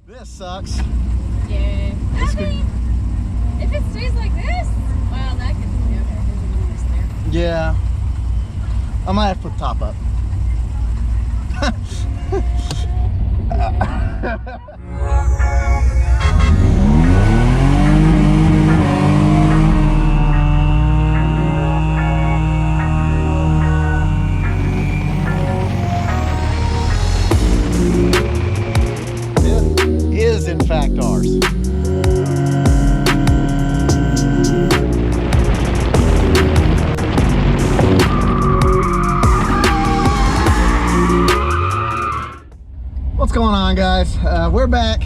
This sucks. Yeah. I mean, if it stays like this, well, that could be okay. There's a little mist there. Yeah. I might have to put the top up. This is in fact ours. What's going on, guys? We're back.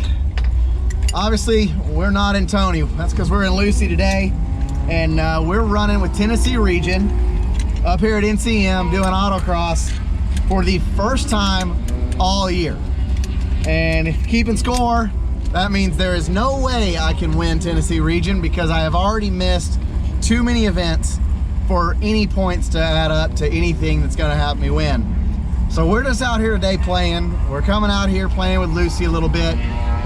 Obviously, we're not in Tony. That's because we're in Luci today, and we're running with Tennessee Region up here at NCM doing autocross for the first time all year. And if keeping score, that means there is no way I can win Tennessee Region because I have already missed too many events for any points to add up to anything that's going to help me win. So we're just out here today playing. We're coming out here playing with Luci a little bit.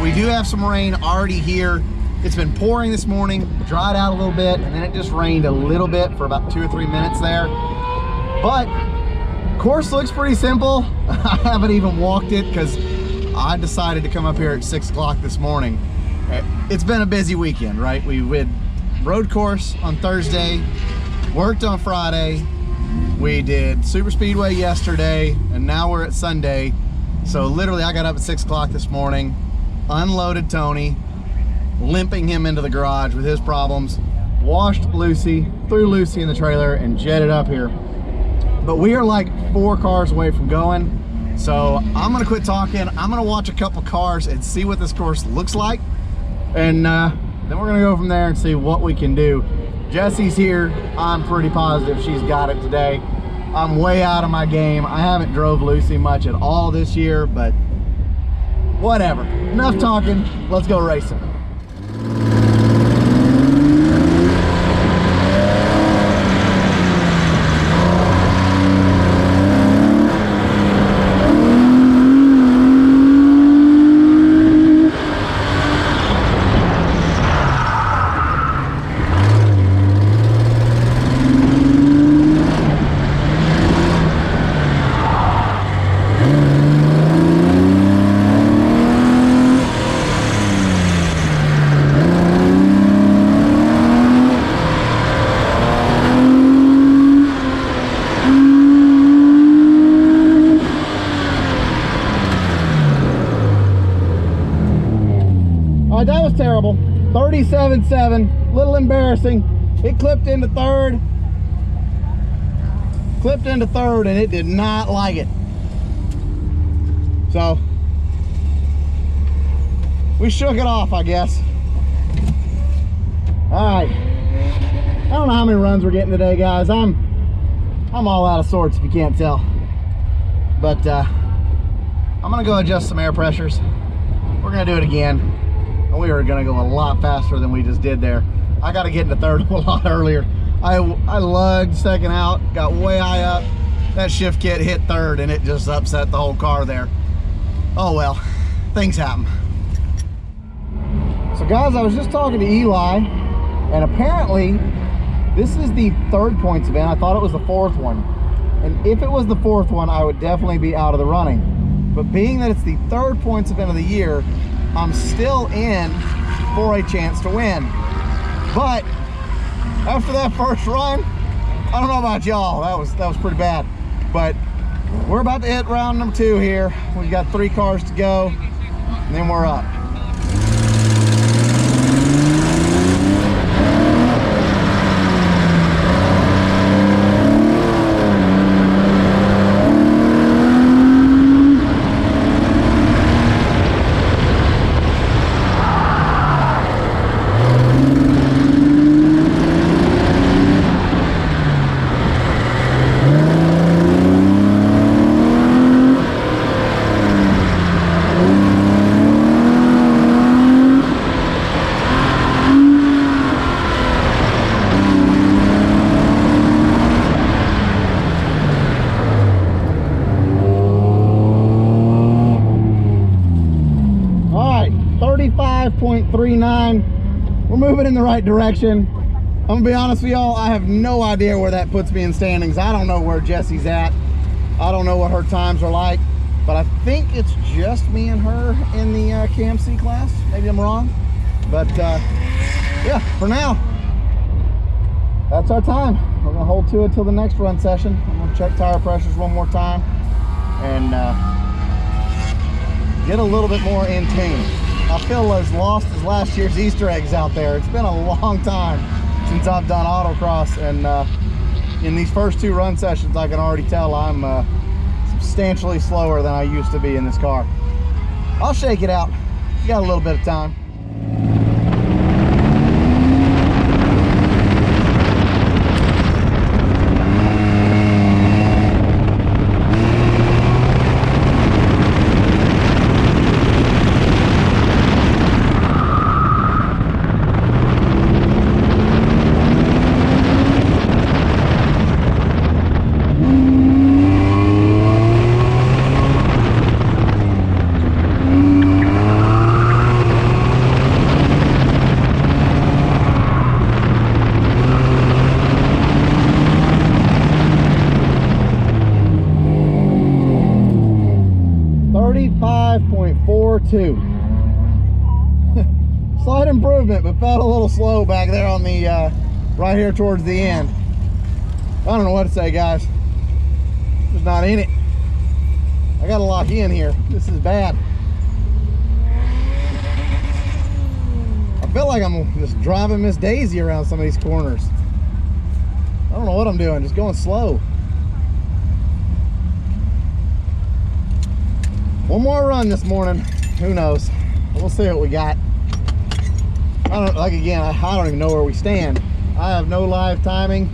We do have some rain already here. It's been pouring this morning, dried out a little bit, and then it just rained a little bit for about 2 or 3 minutes there. But course looks pretty simple. I haven't even walked it because I decided to come up here at 6 o'clock this morning. It's been a busy weekend, right? We did road course on Thursday, worked on Friday, we did super speedway yesterday, and now we're at Sunday. So literally I got up at 6 o'clock this morning, unloaded Tony, limping him into the garage with his problems, washed Luci, threw Luci in the trailer, and jetted up here. But we are like 4 cars away from going. So I'm gonna quit talking. I'm gonna watch a couple cars and see what this course looks like. And then we're gonna go from there and see what we can do. Jesse's here. I'm pretty positive she's got it today. I'm way out of my game. I haven't drove Luci much at all this year, but whatever. Enough talking. Let's go racing. That was terrible. 37.7, little embarrassing. It clipped into third, and it did not like it. So we shook it off, I guess. All right. I don't know how many runs we're getting today, guys. I'm all out of sorts if you can't tell. But I'm gonna go adjust some air pressures. We're gonna do it again. We are gonna go a lot faster than we just did there. I gotta get into third a lot earlier. I lugged second out, got way high up. That shift kit hit third and it just upset the whole car there. Oh well, things happen. So guys, I was just talking to Eli, and apparently this is the 3rd points event. I thought it was the 4th one. And if it was the 4th one, I would definitely be out of the running. But being that it's the 3rd points event of the year, I'm still in for a chance to win. But after that first run, I don't know about y'all, that was pretty bad. But we're about to hit round number 2 here. We've got 3 cars to go, and then we're up. 35.39. We're moving in the right direction. I'm gonna be honest with y'all, I have no idea where that puts me in standings. I don't know where Jesse's at. I don't know what her times are like, but I think it's just me and her in the Cam C class. Maybe I'm wrong, but yeah, for now, that's our time. We're gonna hold to it till the next run session. I'm gonna check tire pressures one more time and get a little bit more in tune. I feel as lost as last year's Easter eggs out there. It's been a long time since I've done autocross, and in these first 2 run sessions, I can already tell I'm substantially slower than I used to be in this car. I'll shake it out. You got a little bit of time. 35.42. Slight improvement, but felt a little slow back there on the right here towards the end. I don't know what to say, guys. Just not in it. I gotta lock in here. This is bad. I feel like I'm just driving Miss Daisy around some of these corners. I don't know what I'm doing, just going slow. One more run this morning. Who knows? We'll see what we got. I don't even know where we stand. I have no live timing.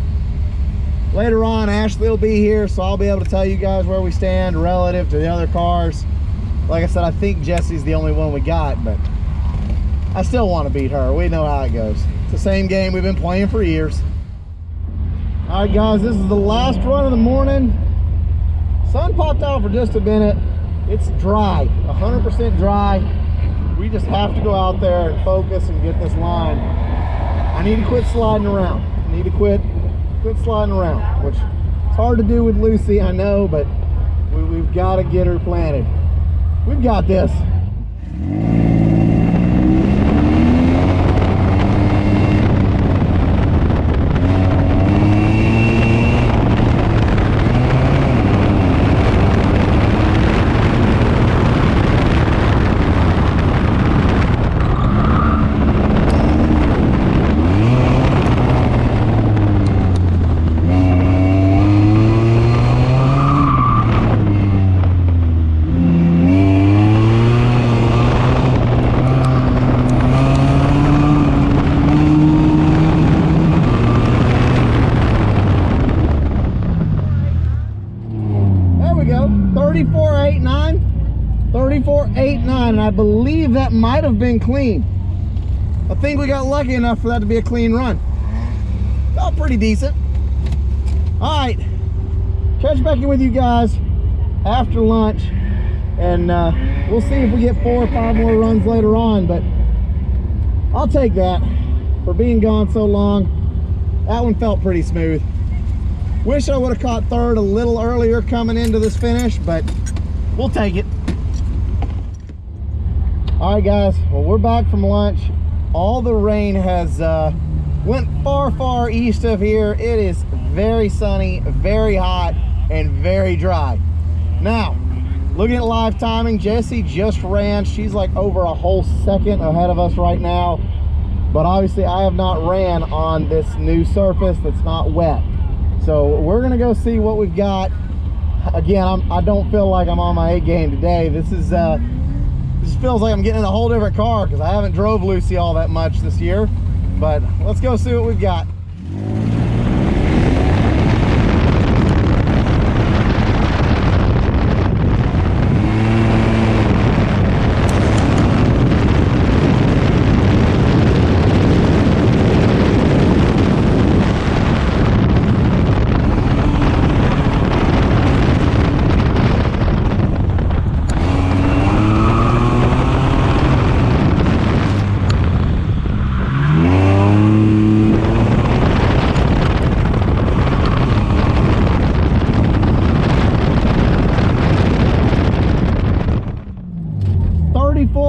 Later on, Ashley will be here, so I'll be able to tell you guys where we stand relative to the other cars. Like I said, I think Jesse's the only one we got, but I still want to beat her. We know how it goes. It's the same game we've been playing for years. All right, guys, this is the last run of the morning. Sun popped out for just a minute. It's dry, 100% dry. We just have to go out there and focus and get this line. I need to quit sliding around. I need to quit sliding around, which is hard to do with Lucy, I know, but we've got to get her planted. We've got this. There we go, 34.89, and I believe that might have been clean. I think we got lucky enough for that to be a clean run. Felt pretty decent. All right, catch back in with you guys after lunch, and we'll see if we get 4 or 5 more runs later on, but I'll take that for being gone so long. That one felt pretty smooth. Wish I would have caught third a little earlier coming into this finish, but we'll take it. All right, guys, well, we're back from lunch. All the rain has went far east of here. It is very sunny, very hot, and very dry. Now, looking at live timing, Jessie just ran. She's like over a whole second ahead of us right now, but obviously I have not ran on this new surface that's not wet. So we're gonna go see what we've got. Again, I don't feel like I'm on my A game today. This feels like I'm getting in a whole different car because I haven't drove Lucy all that much this year. But let's go see what we've got.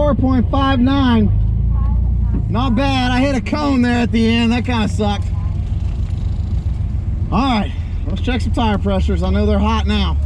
34.59. Not bad. I hit a cone there at the end. That kind of sucked. All right, let's check some tire pressures. I know they're hot now.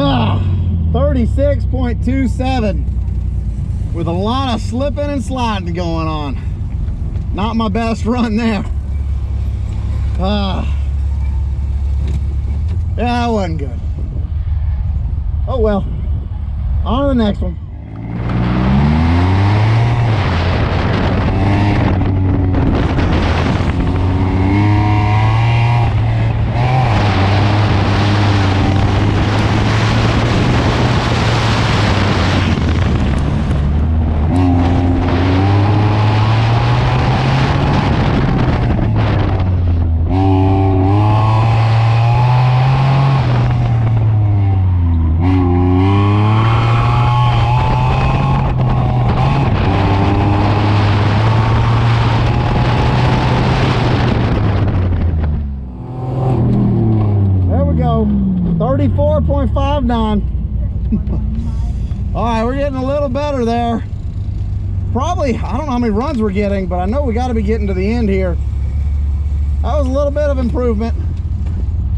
Ah, 36.27 with a lot of slipping and sliding going on. Not my best run there. Yeah, that wasn't good. Oh well, on to the next one. There we go, 34.59. All right, we're getting a little better there. Probably, I don't know how many runs we're getting, but I know we got to be getting to the end here. That was a little bit of improvement.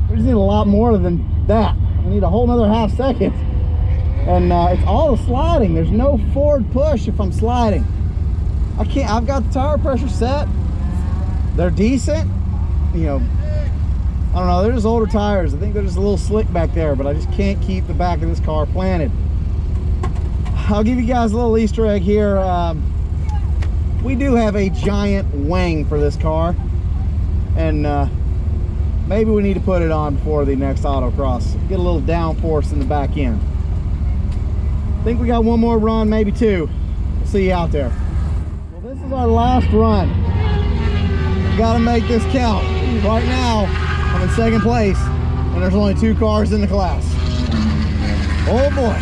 We just need a lot more than that. We need a whole nother half second. And it's all the sliding. There's no forward push if I'm sliding. I've got the tire pressure set. They're decent. You know, I don't know, they're just older tires. I think they're just a little slick back there, but I just can't keep the back of this car planted. I'll give you guys a little Easter egg here. We do have a giant wing for this car, and maybe we need to put it on before the next autocross. Get a little downforce in the back end. I think we got one more run, maybe two. We'll see you out there. Well, this is our last run. Got to make this count. Right now, I'm in second place, and there's only 2 cars in the class. Oh boy.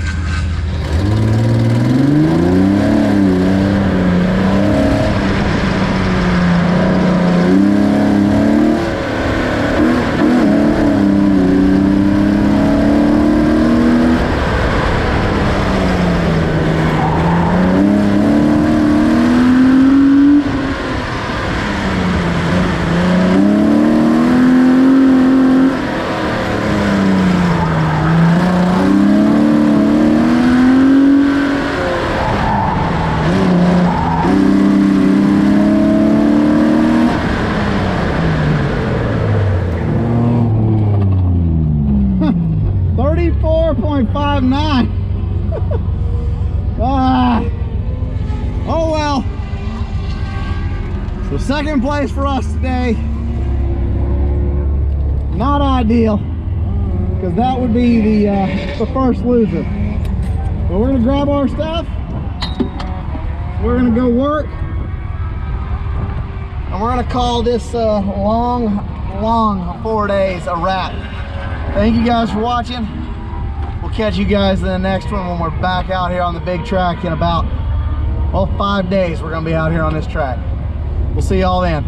Oh well. So second place for us today. Not ideal, because that would be the first loser. But we're gonna grab our stuff. We're gonna go work, and we're gonna call this long 4 days a wrap. Thank you guys for watching. We'll catch you guys in the next one when we're back out here on the big track in about, well, 5 days. We're gonna be out here on this track. We'll see y'all then.